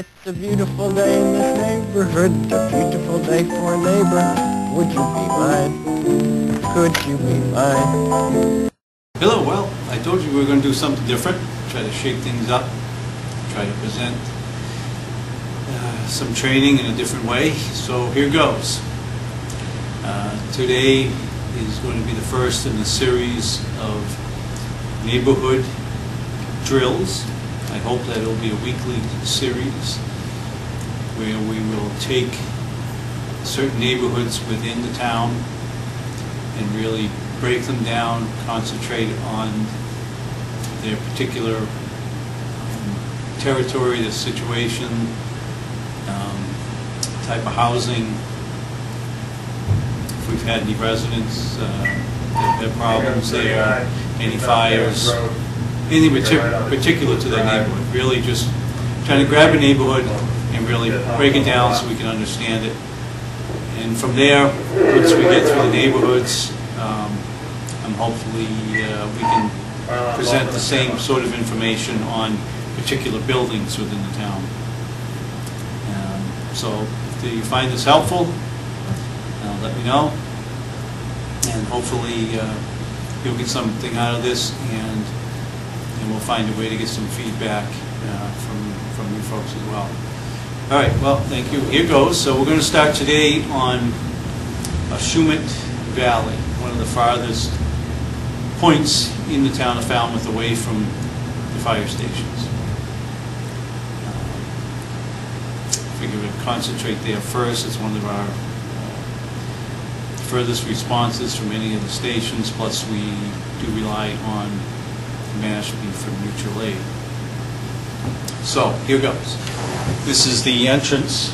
It's a beautiful day in this neighborhood, a beautiful day for a neighbor. Would you be mine? Could you be mine? Hello, well, I told you we were going to do something different, try to shake things up, try to present some training in a different way. So here goes. Today is going to be the first in a series of neighborhood drills. I hope that it will be a weekly series where we will take certain neighborhoods within the town and really break them down, concentrate on their particular territory, the situation, type of housing, if we've had any residents that have problems there, any fires, anything particular to that neighborhood. Really just trying to grab a neighborhood and really break it down so we can understand it. And from there, once we get through the neighborhoods, hopefully we can present the same sort of information on particular buildings within the town. So if you find this helpful, let me know, and hopefully you'll get something out of this, and we'll find a way to get some feedback from you folks as well. All right, well, thank you. Here goes. So we're going to start today on Ashumet Valley, one of the farthest points in the town of Falmouth away from the fire stations. I figure we'd concentrate there first. It's one of our furthest responses from any of the stations, plus we do rely on Mashpee for mutual aid. So, here goes. This is the entrance,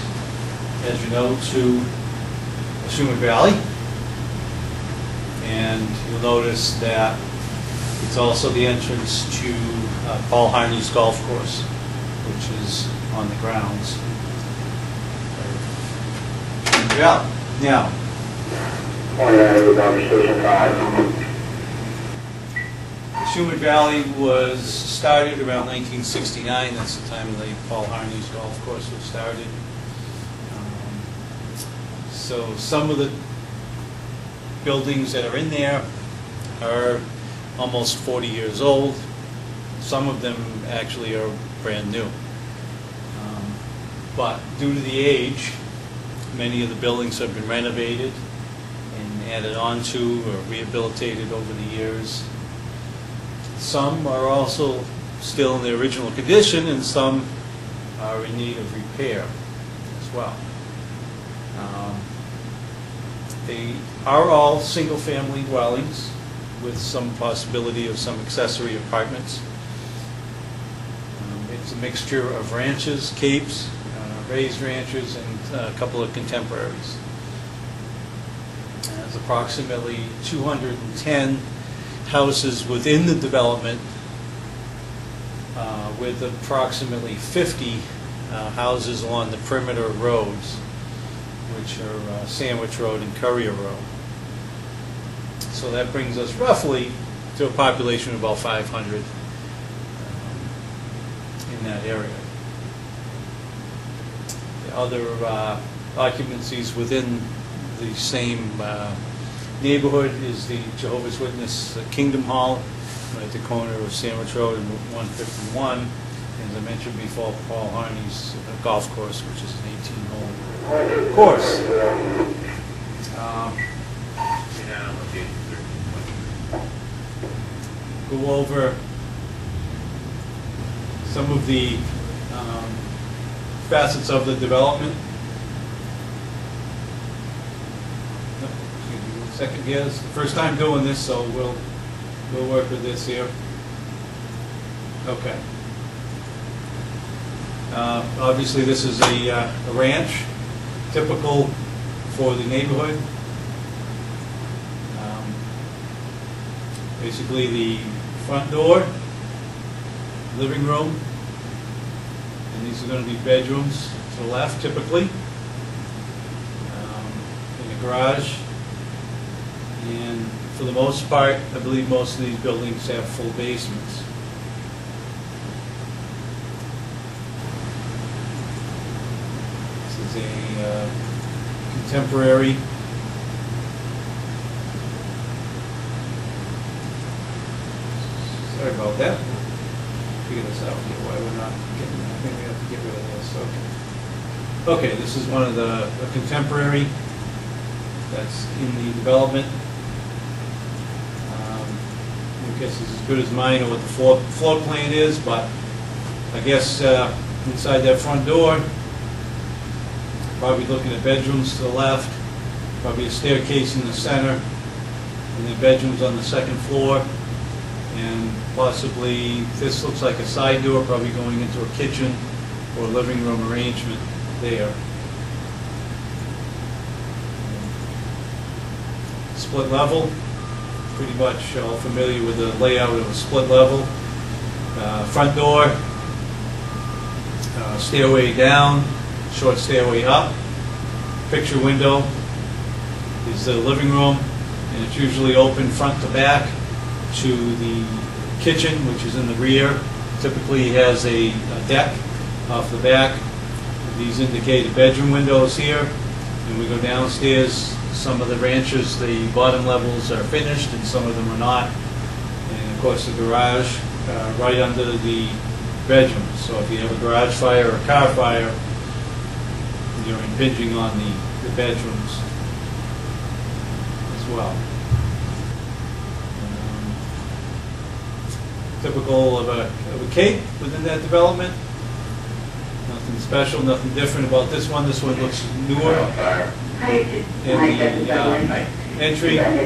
as you know, to Ashumet Valley. And you'll notice that it's also the entrance to Paul Harney's golf course, which is on the grounds of Ashumet Valley. Now, Ashumet Valley was started around 1969. That's the time the Paul Harney's golf course was started. So some of the buildings that are in there are almost 40 years old. Some of them actually are brand new. But due to the age, many of the buildings have been renovated and added on to or rehabilitated over the years. Some are also still in the original condition, and some are in need of repair as well. They are all single-family dwellings with some possibility of some accessory apartments. It's a mixture of ranches, capes, raised ranches, and a couple of contemporaries. There's approximately 210 houses within the development, with approximately 50 houses along the perimeter roads, which are Sandwich Road and Courier Road. So that brings us roughly to a population of about 500 in that area. The other occupancies within the same neighborhood is the Jehovah's Witness Kingdom Hall at the corner of Sandwich Road and Route 151. As I mentioned before, Paul Harney's golf course, which is an 18-hole course. Go over some of the facets of the development. Excuse me 1 second here. It's the first time doing this, so we'll work with this here. Okay. Obviously, this is a ranch, typical for the neighborhood. Basically, the front door, living room, and these are going to be bedrooms to the left, typically. In the garage, and for the most part, I believe most of these buildings have full basements. a contemporary. Sorry about that. Figure this out here, why we're not getting, I think we have to get rid of this, okay. Okay, this is one of a contemporary that's in the development. I guess it's as good as mine or what the floor plan is, but I guess inside that front door, probably looking at bedrooms to the left, probably a staircase in the center, and then bedrooms on the second floor, and possibly, this looks like a side door, probably going into a kitchen or living room arrangement there. Split level, pretty much all familiar with the layout of a split level. Front door, stairway down, short stairway up. Picture window is the living room, and it's usually open front to back to the kitchen, which is in the rear. Typically has a deck off the back. These indicate the bedroom windows here, and we go downstairs. Some of the ranches, the bottom levels are finished, and some of them are not. And of course, the garage right under the bedroom. So if you have a garage fire or a car fire, you're impinging on the bedrooms as well. Typical of a cape within that development. Nothing special, nothing different about this one. This one looks newer. And the entry and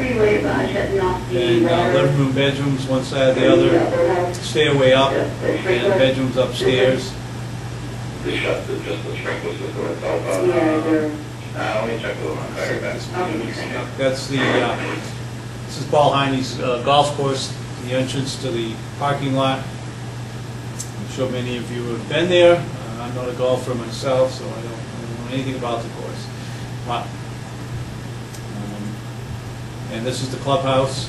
living room, bedrooms, one side or the other, stairway up, and bedrooms upstairs. Just the sprinkler system itself. Let me check with them. That's this is Paul Heine's golf course, the entrance to the parking lot. I'm sure many of you have been there. I'm not a golfer myself, so I don't know anything about the course. But, and this is the clubhouse,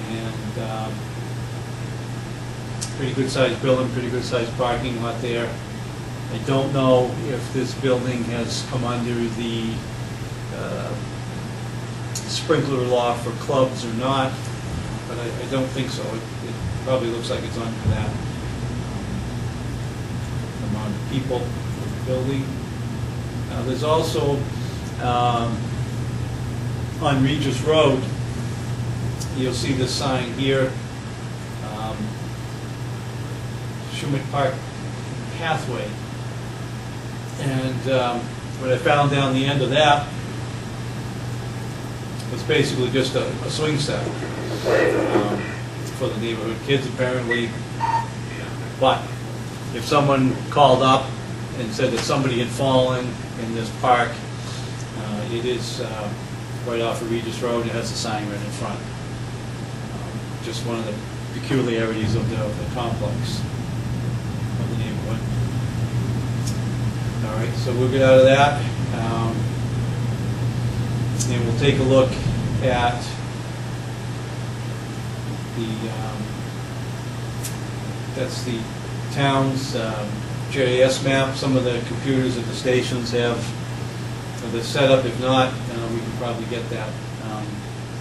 and pretty good sized building, pretty good sized parking lot there. I don't know if this building has come under the sprinkler law for clubs or not, but I don't think so. It probably looks like it's under that amount of people in the building. There's also on Regis Road, you'll see this sign here, Ashumet Park Pathway. And what I found down the end of that was basically just a swing set for the neighborhood kids, apparently. But if someone called up and said that somebody had fallen in this park, it is right off of Regis Road. It has a sign right in front. Just one of the peculiarities of the complex, of the neighborhood. All right, so we'll get out of that, and we'll take a look at the, that's the town's GIS map. Some of the computers at the stations have the setup. If not, we can probably get that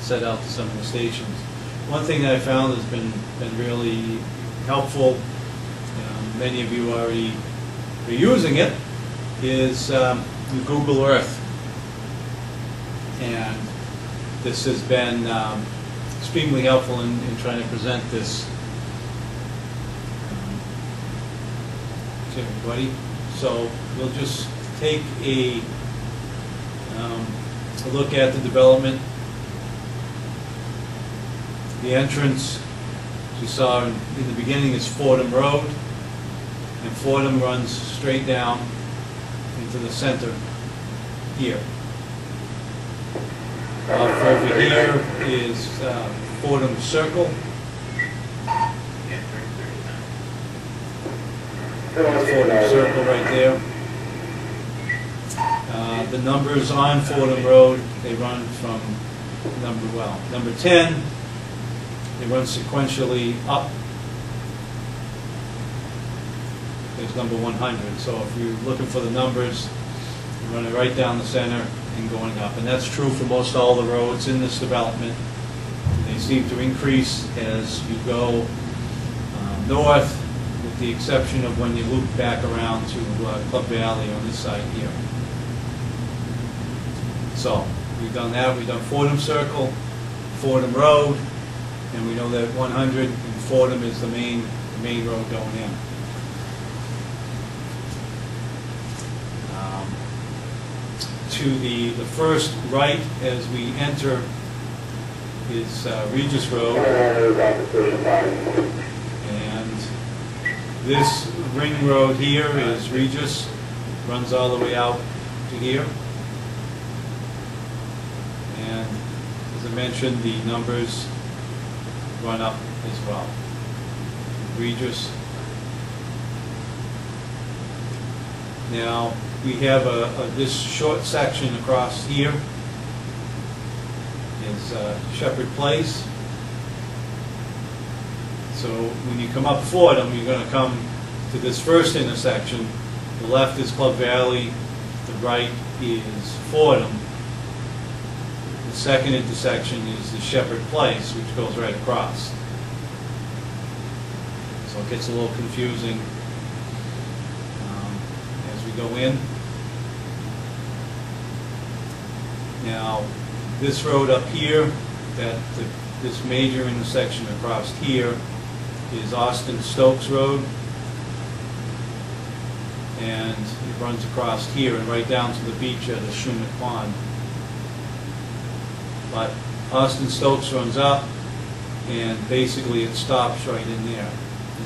set out to some of the stations. One thing that I found has been really helpful, many of you already are using it, is Google Earth. And this has been extremely helpful in trying to present this to everybody. So we'll just take a look at the development. The entrance, as you saw in the beginning, is Fordham Road, and Fordham runs straight down into the center here. Off over here is Fordham Circle. Fordham Circle right there. The numbers on Fordham Road, they run from number 10, they run sequentially up. There's number 100. So if you're looking for the numbers, running right down the center and going up. And that's true for most all the roads in this development. They seem to increase as you go north, with the exception of when you loop back around to Club Valley on this side here. So we've done that. We've done Fordham Circle, Fordham Road, and we know that 100 in Fordham is the main road going in. To the first right as we enter is Regis Road, and this ring road here is Regis, runs all the way out to here. And as I mentioned, the numbers run up as well. Regis. Now we have this short section across here is Shepherd Place. So when you come up Fordham, you're going to come to this first intersection. The left is Club Valley, the right is Fordham. The second intersection is the Shepherd Place, which goes right across. So it gets a little confusing as we go in. Now, this road up here, this major intersection across here is Austin Stokes Road, and it runs across here and right down to the beach at Ashumet Pond. But Austin Stokes runs up, and basically it stops right in there.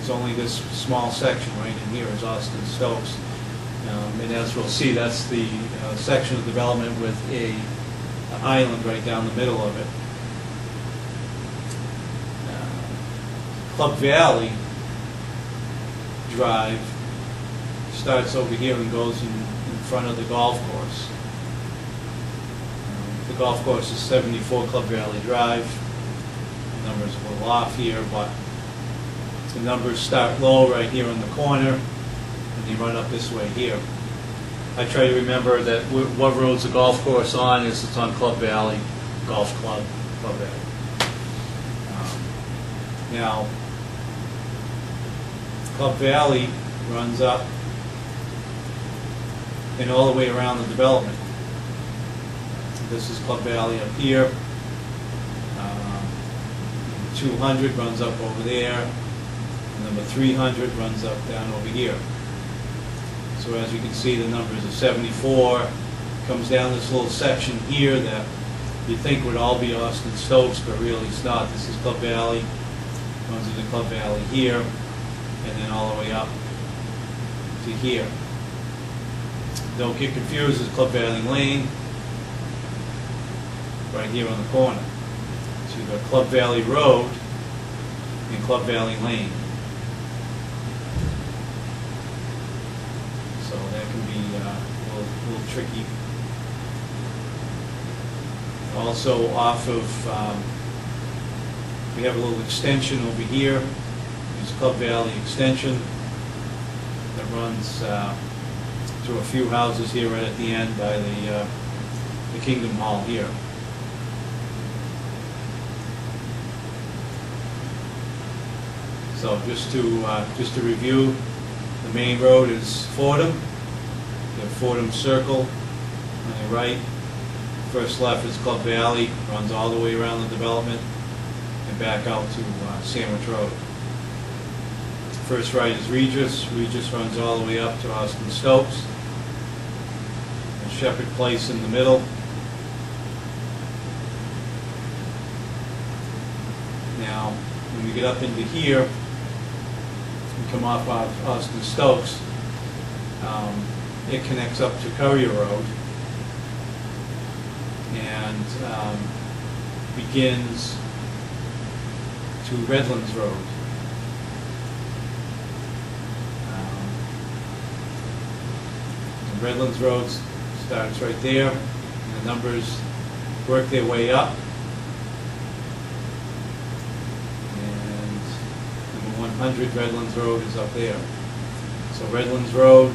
It's only this small section right in here is Austin Stokes. And as we'll see, that's the section of development with an island right down the middle of it. Club Valley Drive starts over here and goes in front of the golf course. The golf course is 74 Club Valley Drive. The numbers are a little off here, but the numbers start low right here in the corner, and they run up this way here. I try to remember that what road's the golf course on is it's on Club Valley Golf Club, Club Valley. Now, Club Valley runs up and all the way around the development. This is Club Valley up here. 200 runs up over there. And number 300 runs up down over here. So as you can see, the numbers are 74. Comes down this little section here that you think would all be Austin Stokes, but really it's not. This is Club Valley. Runs into Club Valley here, and then all the way up to here. Don't get confused with Club Valley Lane, right here on the corner. So you've got Club Valley Road and Club Valley Lane. So that can be a little tricky. Also off of, we have a little extension over here. There's Club Valley Extension that runs through a few houses here right at the end by the Kingdom Hall here. So just to review, the main road is Fordham. You have Fordham Circle on the right. First left is Club Valley, runs all the way around the development and back out to Sandwich Road. First right is Regis. Regis runs all the way up to Austin Stokes. And Shepherd Place in the middle. Now, when we get up into here, we come off of Austin Stokes, it connects up to Courier Road and begins to Redlands Road. Redlands Road starts right there, and the numbers work their way up. And number 100 Redlands Road is up there. So Redlands Road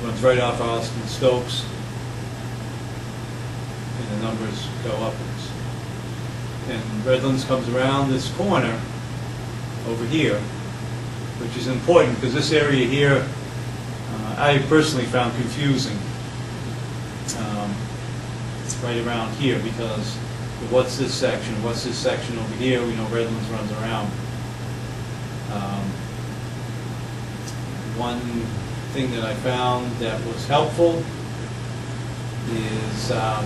runs right off Austin Stokes, and the numbers go upwards. And Redlands comes around this corner over here, which is important because this area here I personally found confusing right around here, because what's this section over here? We know Redlands runs around. One thing that I found that was helpful is the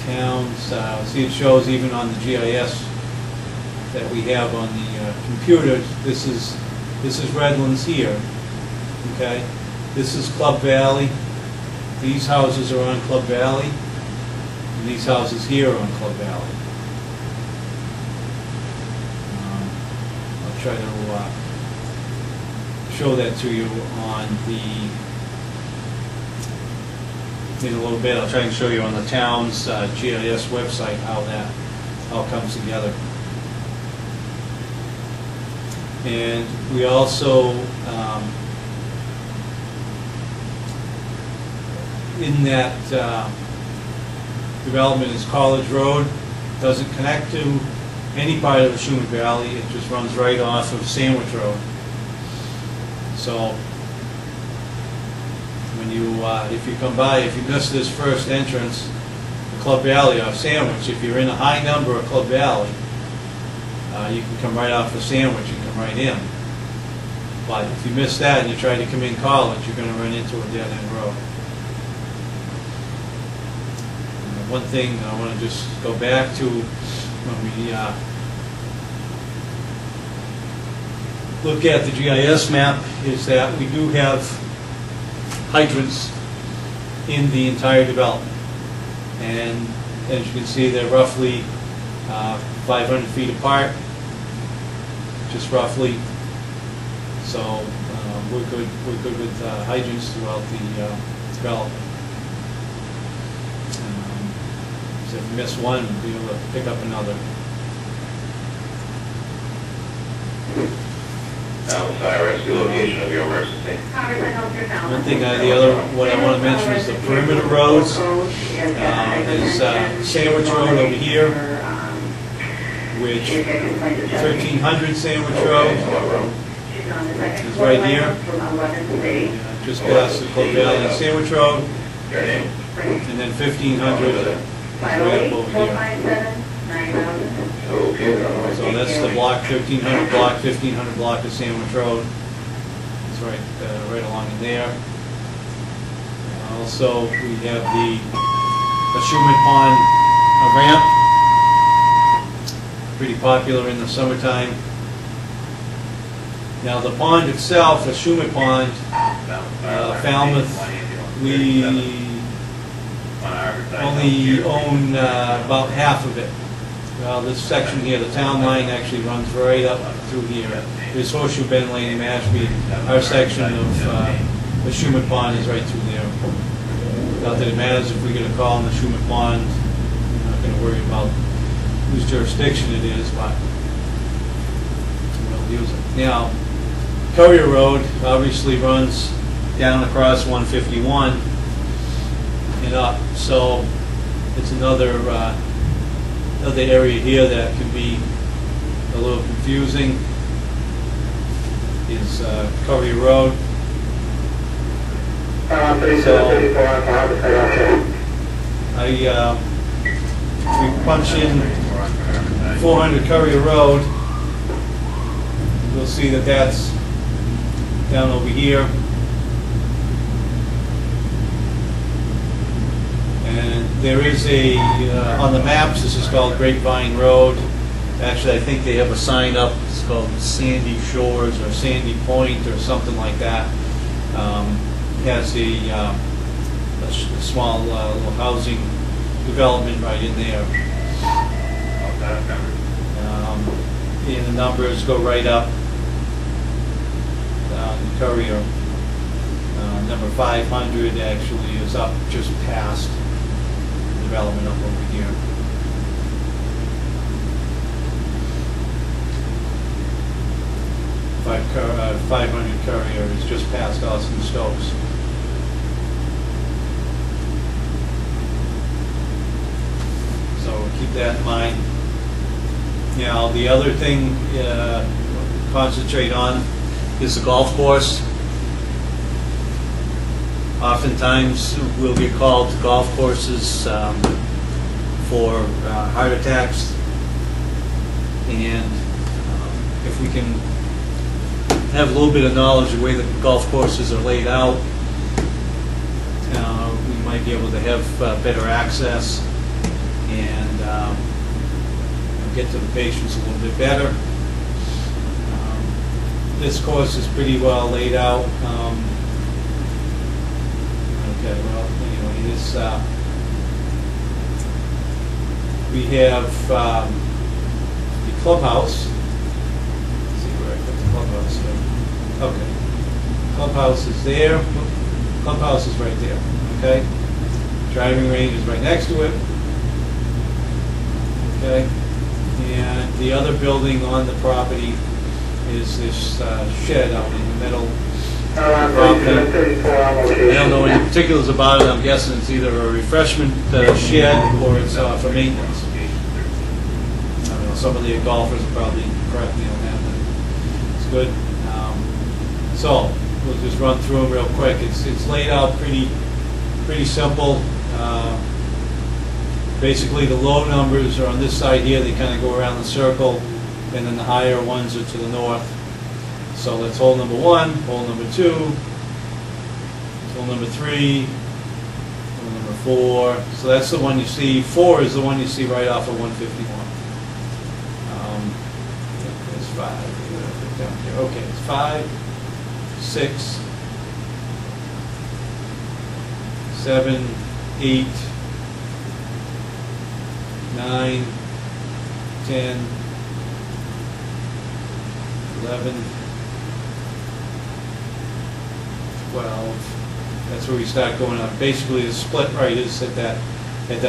towns. See, it shows even on the GIS that we have on the computer. This is Redlands here. Okay, this is Club Valley. These houses are on Club Valley, and these houses here are on Club Valley. I'll try to show that to you on in a little bit. I'll try and show you on the town's GIS website how that all comes together. And we also, in that development is College Road. Doesn't connect to any part of Ashumet Valley. It just runs right off of Sandwich Road. So when you, if you come by, if you miss this first entrance, the Club Valley off Sandwich, if you're in a high number of Club Valley, you can come right off of Sandwich and come right in. But if you miss that and you try to come in College, you're going to run into a dead-end road. And one thing I want to just go back to when we look at the GIS map is that we do have hydrants in the entire development. And as you can see, they're roughly 500 feet apart, just roughly. So we're good with hydrants throughout the development. So if you miss one, we'll be able to pick up another. Fire rescue location of your emergency. One thing, what I want to mention is the perimeter roads. There's Sandwich Road over here, which 1300 Sandwich Road is right here, just past the Club Valley and Sandwich Road, and then 1500 is right up over here. So that's the block 1300 block, 1500 block of Sandwich Road. It's right along in there. Also, we have the Ashumet Pond ramp, pretty popular in the summertime. Now the pond itself, Ashumet Pond, Falmouth, we only own about half of it. Well, this section here, the town line actually runs right up through here. There's Horseshoe Bend Lane and Mashpee. Our section of Ashumet Pond is right through there. Not that it matters if we get a call on the Ashumet Pond. We're not going to worry about whose jurisdiction it is, but we'll use it. Now, Courier Road obviously runs down across 151 and up, so it's another area here that can be a little confusing. Is Courier Road. So we punch in 400 Courier Road. We'll see that that's down over here. And there is a, on the maps, this is called Grapevine Road. Actually, I think they have a sign up, it's called Sandy Shores or Sandy Point or something like that. It has a small little housing development right in there. And the numbers go right up. The Courier, number 500 actually is up just past the development up over here. 500 Courier is just past Austin Stokes. So keep that in mind. Now, the other thing concentrate on is the golf course. Oftentimes we'll get called to golf courses for heart attacks, and if we can have a little bit of knowledge of the way the golf courses are laid out, we might be able to have better access and get to the patients a little bit better. This course is pretty well laid out. Okay, well, anyway, this we have the clubhouse. Let's see where I put the clubhouse here. Okay, clubhouse is there. Clubhouse is right there. Okay, driving range is right next to it. Okay, and the other building on the property is this shed out in the middle. I don't know any particulars about it. I'm guessing it's either a refreshment shed or it's for maintenance. I don't know, some of the golfers will probably correct me on that, but it's good. So we'll just run through them real quick. It's laid out pretty simple. Basically, the low numbers are on this side here. They kind of go around the circle, and then the higher ones are to the north. So that's hole number 1, hole number 2, hole number 3, hole number 4. So that's the one you see. 4 is the one you see right off of 151. There's 5 down here. Okay, it's 5, 6, 7, 8, 9, 10, 11, 12. That's where we start going up. Basically, the split right is at that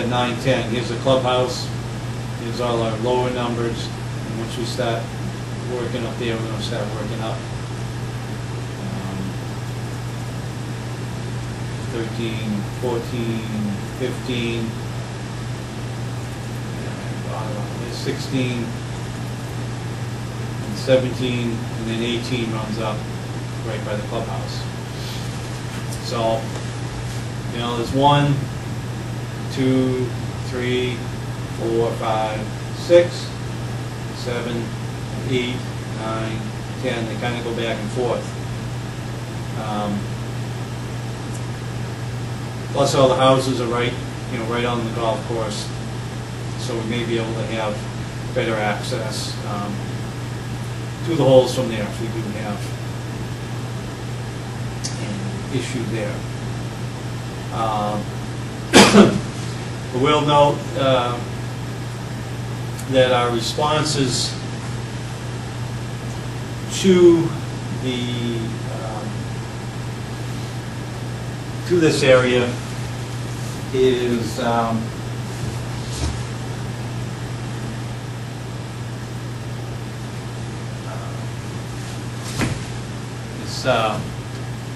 9, 10. Here's the clubhouse. Here's all our lower numbers. And once we start working up there, we're going to start working up. 13, 14, 15, 16, and 17, and then 18 runs up right by the clubhouse. So, there's 1, 2, 3, 4, 5, 6, 7, 8, 9, 10. They kind of go back and forth. Plus, all the houses are right on the golf course, so we may be able to have better access to the holes from there if we do have an issue there. But we'll note that our responses to this area is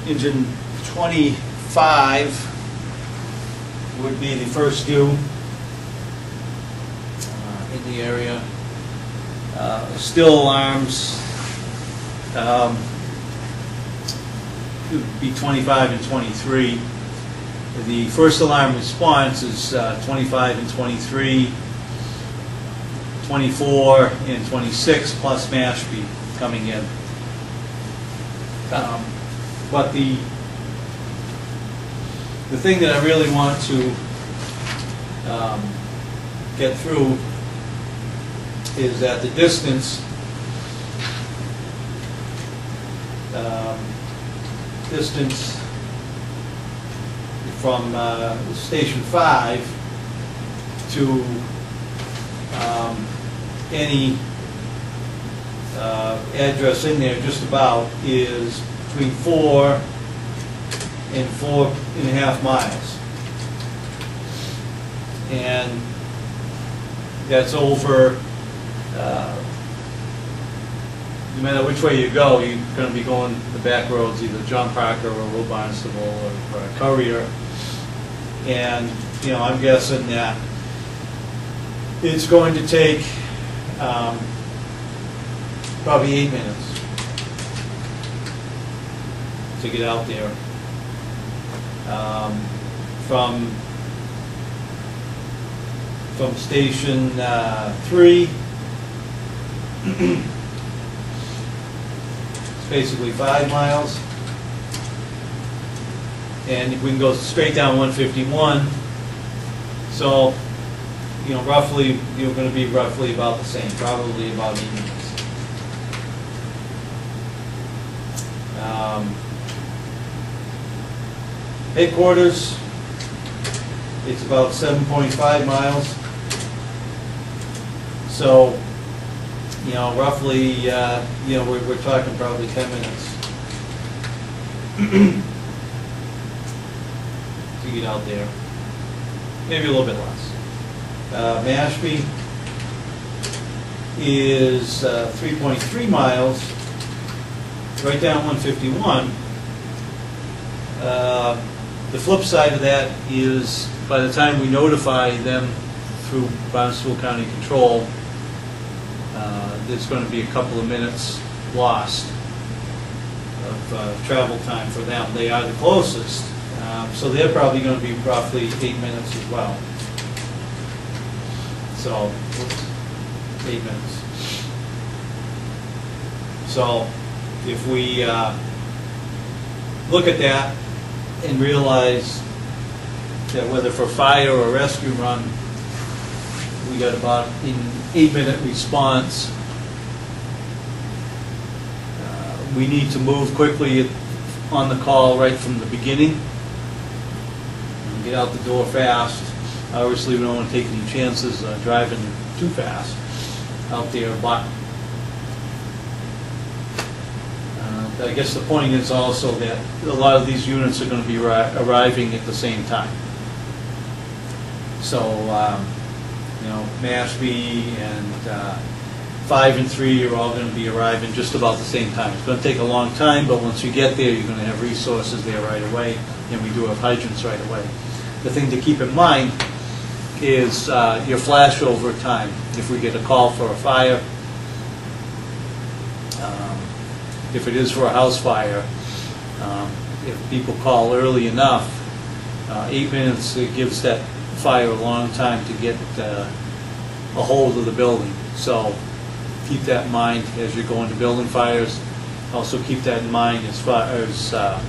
engine 25 would be the first due in the area. Still alarms would be 25 and 23. The first alarm response is 25 and 23, 24 and 26 plus Mashpee coming in. But the thing that I really want to get through is that the distance from Station 5 to any address in there just about is between 4 and 4.5 miles. And that's over no matter which way you go, you're going to be going the back roads, either John Parker or Will Barnstable or Courier. And, you know, I'm guessing that it's going to take probably 8 minutes to get out there. From station 3, it's basically 5 miles, and we can go straight down 151. So, you know, roughly you're going to be roughly about the same, probably about 8 minutes. Headquarters, it's about 7.5 miles. So, you know, roughly, you know, we're talking probably 10 minutes to get out there. Maybe a little bit less. Mashpee is 3.3 miles, right down 151. The flip side of that is, by the time we notify them through Barnstable County Control, there's going to be a couple of minutes lost of travel time for them. They are the closest, so they're probably going to be roughly 8 minutes as well. So, 8 minutes. So, if we look at that and realize that whether for fire or rescue run, we got about an 8-minute response. We need to move quickly on the call right from the beginning and get out the door fast. Obviously, we don't want to take any chances driving too fast out there, but I guess the point is also that a lot of these units are going to be arriving at the same time. So, you know, Mashpee and 5 and 3 are all going to be arriving just about the same time. It's going to take a long time, but once you get there, you're going to have resources there right away, and we do have hydrants right away. The thing to keep in mind is your flashover time. If we get a call for a fire, if it is for a house fire, if people call early enough, 8 minutes, it gives that fire a long time to get a hold of the building. So keep that in mind as you're going to building fires. Also keep that in mind as far as the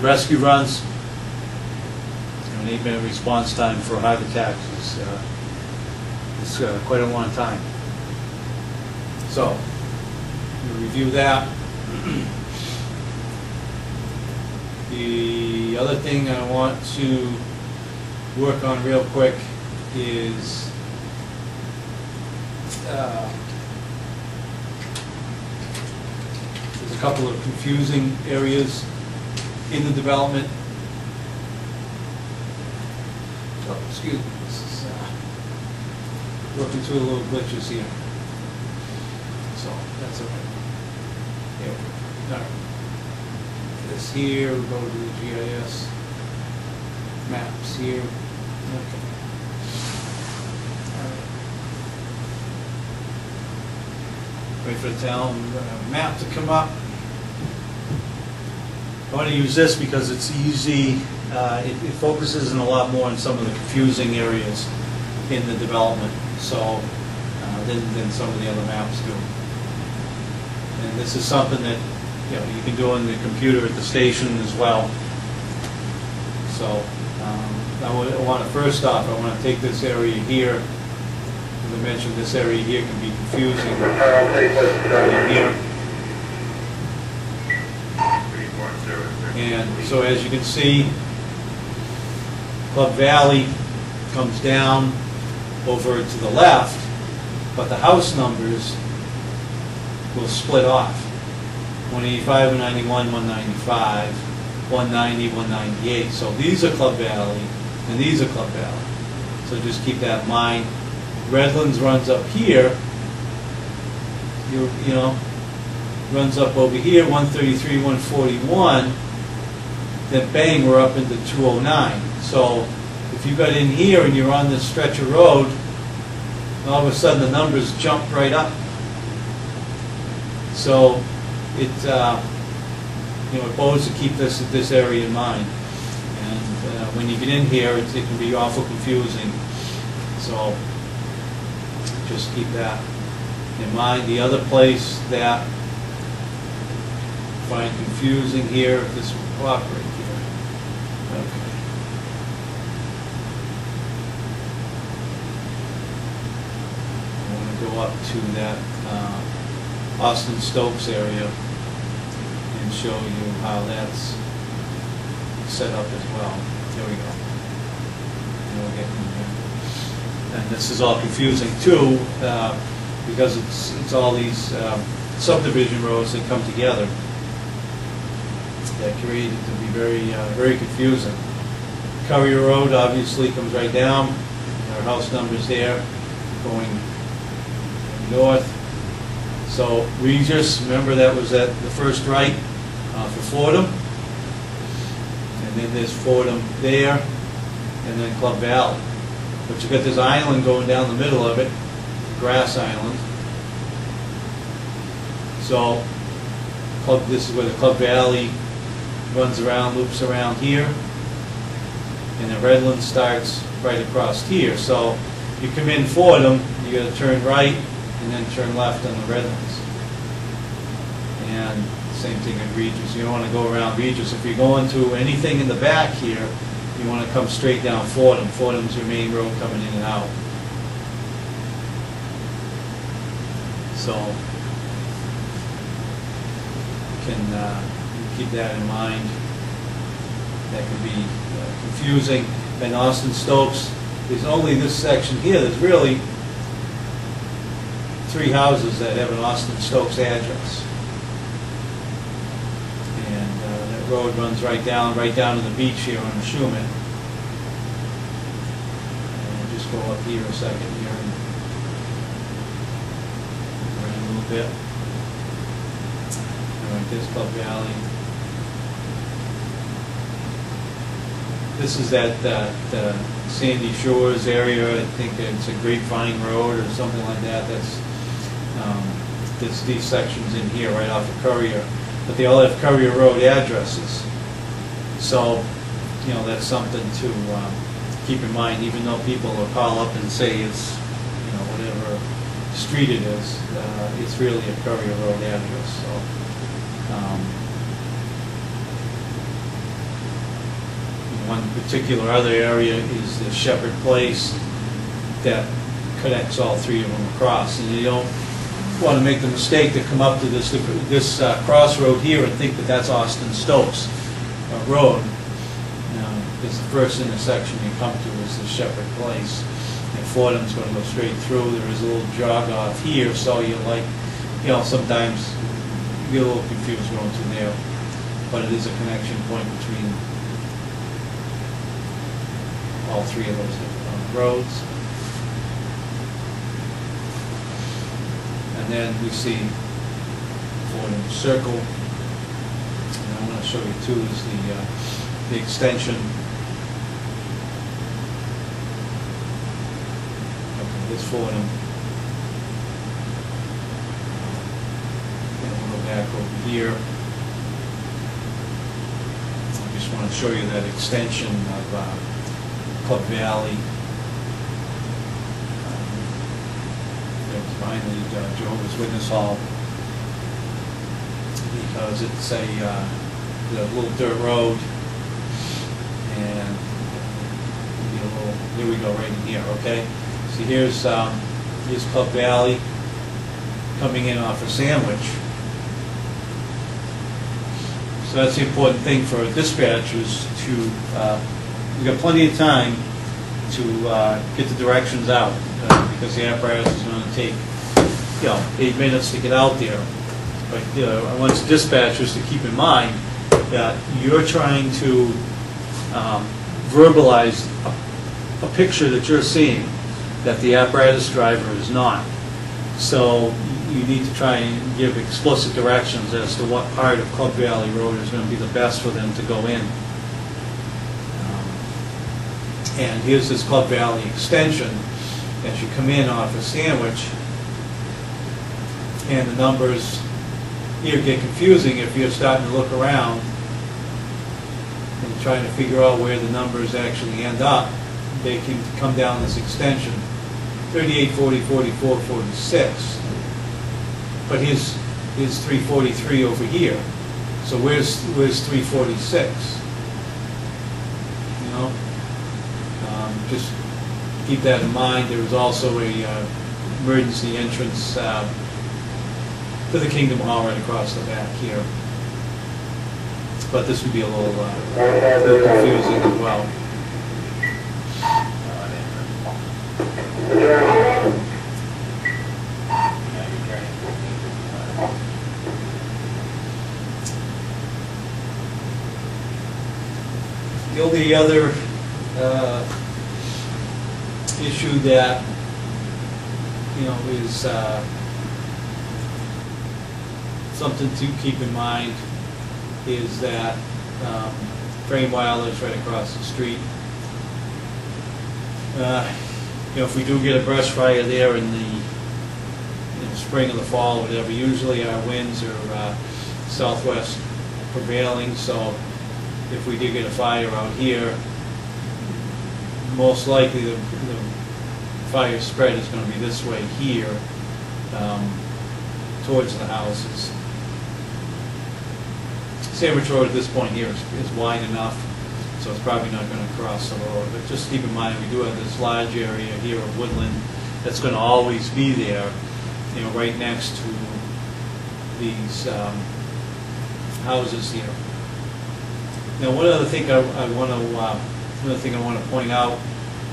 rescue runs. An 8-minute response time for heart attacks is quite a long time. So we'll review that. The other thing I want to work on real quick is there's a couple of confusing areas in the development. Oh, excuse me, this is working through a little glitches here. So that's okay. Here we go. All right. This here, we'll go to the GIS maps here. Okay. All right. Wait for the town map to come up. I want to use this because it's easy. It focuses in a lot more on some of the confusing areas in the development, so than some of the other maps do. And this is something that you can do on the computer at the station as well. So I want to first off, I want to take this area here. As I mentioned, this area here can be confusing. Right here. And so as you can see, Club Valley comes down over to the left, but the house numbers will split off. 185, 191, 195, 190, 198. So these are Club Valley, and these are Club Valley. So just keep that in mind. Redlands runs up here, you know, runs up over here, 133, 141, then bang, we're up into 209. So if you got in here and you're on this stretch of road, all of a sudden the numbers jump right up. So it, you know, it bodes to keep this area in mind. And when you get in here, it can be awful confusing. So just keep that in mind. The other place that I find confusing here, if this will cooperate here. Okay. I want to go up to that Austin Stokes area and show you how that's set up as well. There we go. And we'll get in there. And this is all confusing too, because it's all these subdivision roads that come together that create it to be very confusing. Currier Road obviously comes right down. Our house number's there, going north. So Regis, remember that was at the first right for Fordham, and then there's Fordham there, and then Club Valley. But you got this island going down the middle of it, grass island. So this is where the Club Valley runs around, loops around here, and then Redland starts right across here. So you come in Fordham, you got to turn right and then turn left on the Redlands. And same thing at Regis. You don't want to go around Regis. If you're going to anything in the back here, you want to come straight down Fordham. Fordham's your main road coming in and out. So you can keep that in mind. That could be confusing. And Austin Stokes is only this section here. There's really 3 houses that have an Austin Stokes address. And that road runs right down to the beach here on Ashumet. And we'll just go up here a second here and around a little bit. All right, there's Club Valley. This is that Sandy Shores area. I think it's a Grapevine Road or something like that. That's these sections in here right off of Currier, but they all have Currier Road addresses. So, you know, that's something to keep in mind. Even though people will call up and say it's, you know, whatever street it is, it's really a Currier Road address. So. One particular other area is the Shepherd Place that connects all 3 of them across, and you don't want to make the mistake to come up to this crossroad here and think that that's Austin Stokes Road. Because the first intersection you come to is the Shepherd Place, and Fordham's going to go straight through. There is a little jog off here, so you sometimes you get a little confused going through there, but it is a connection point between all 3 of those roads. And then we see Fordham Circle. And I want to show you too is the extension. Okay, this Fordham. And we'll go back over here. I just want to show you that extension of Club Valley. Finally, Jehovah's Witness Hall, because it's a little dirt road, and here we go right in here. Okay, so here's Club Valley coming in off of Sandwich. So that's the important thing for dispatchers to. We've got plenty of time to get the directions out, because the apparatus is going to take 8 minutes to get out there. But I want dispatchers to keep in mind that you're trying to verbalize a picture that you're seeing that the apparatus driver is not. So you need to try and give explicit directions as to what part of Club Valley Road is going to be the best for them to go in. And here's this Club Valley extension as you come in off of Sandwich, and the numbers here get confusing if you're starting to look around and trying to figure out where the numbers actually end up. They can come down this extension, 38, 40, 44, 46. But here's 343 over here. So where's 346? You know, just keep that in mind. There was also a emergency entrance to the Kingdom Hall right across the back here. But this would be a little confusing as well. The only other issue that, you know, is something to keep in mind is that Frame Wireless right across the street. You know, if we do get a brush fire there in the spring or the fall, whatever, usually our winds are southwest prevailing, so if we did get a fire out here, most likely the fire spread is going to be this way here, towards the houses. Sandwich Road at this point here is wide enough, so it's probably not going to cross the road. But just keep in mind, we do have this large area here of woodland that's going to always be there, you know, right next to these houses here. Now, one other thing I want to point out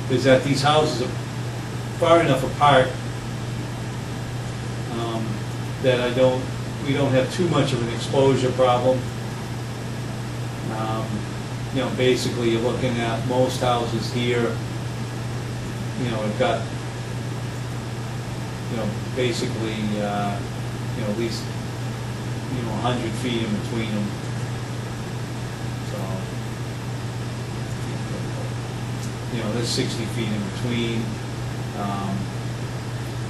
is that these houses are far enough apart that we don't have too much of an exposure problem. You know, basically, you're looking at most houses here. You know, we've got, you know, basically, you know, at least, you know, 100 feet in between them. So, you know, there's 60 feet in between.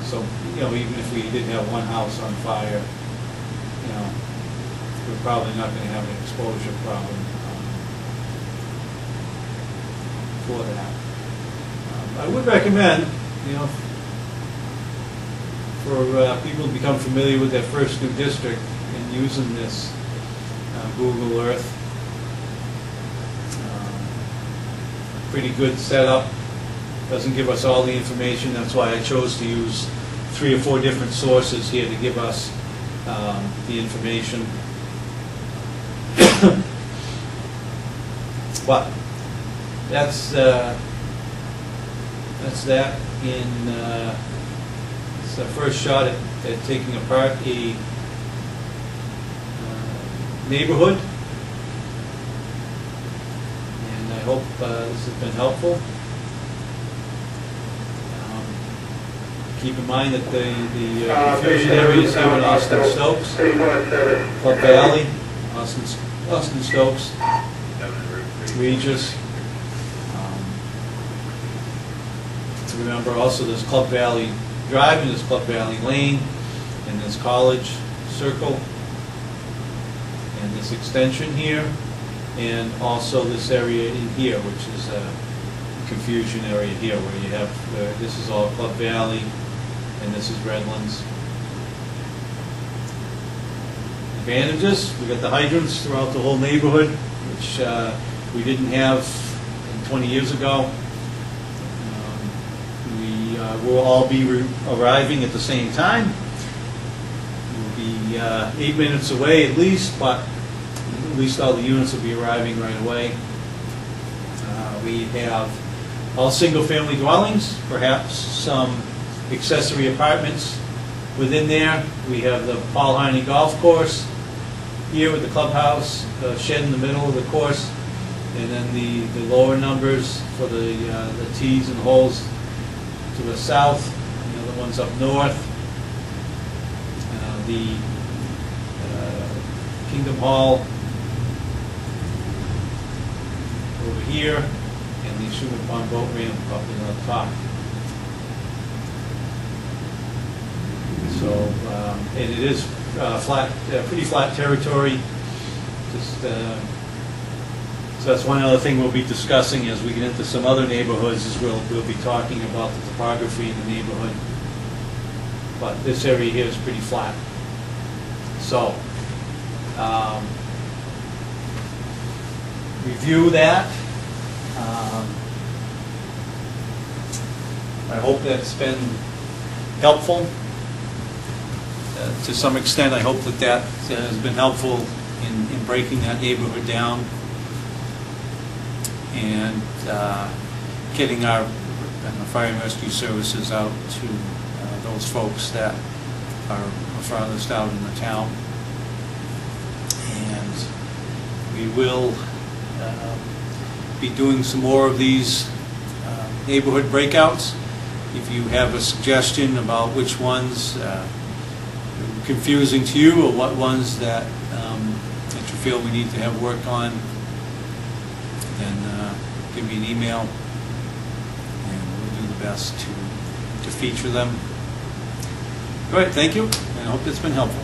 So, you know, even if we did have one house on fire, you know, we're probably not going to have an exposure problem for that. I would recommend, you know, for people to become familiar with their first new district and using this Google Earth. Pretty good setup. Doesn't give us all the information. That's why I chose to use 3 or 4 different sources here to give us the information. But that's that in it's the first shot at taking apart a neighborhood, and I hope this has been helpful. Keep in mind that the confusion areas here in Austin Stokes, Club Valley, Austin Stokes, Regis. Remember also there's Club Valley Drive and there's Club Valley Lane, and there's College Circle, and this extension here, and also this area in here, which is a confusion area here, where you have this is all Club Valley, and this is Redlands. Advantages: we got the hydrants throughout the whole neighborhood, which we didn't have 20 years ago. We'll all be arriving at the same time. We'll be 8 minutes away at least, but at least all the units will be arriving right away. We have all single-family dwellings, perhaps some accessory apartments within there. We have the Paul Harney Golf Course here with the clubhouse, the shed in the middle of the course, and then the lower numbers for the tees and holes to the south, and the other ones up north. the Kingdom Hall over here, and the Ashumet Pond boat ramp up in the top. So, and it is flat, pretty flat territory. Just so that's one other thing we'll be discussing as we get into some other neighborhoods. Is we'll be talking about the topography in the neighborhood. But this area here is pretty flat. So, review that. I hope that's been helpful. To some extent, I hope that has been helpful in breaking that neighborhood down and getting our fire and rescue services out to those folks that are farthest out in the town. And we will be doing some more of these neighborhood breakouts. If you have a suggestion about which ones confusing to you, or what ones that that you feel we need to have work on, then give me an email and we'll do the best to feature them. All right, thank you, and I hope it's been helpful.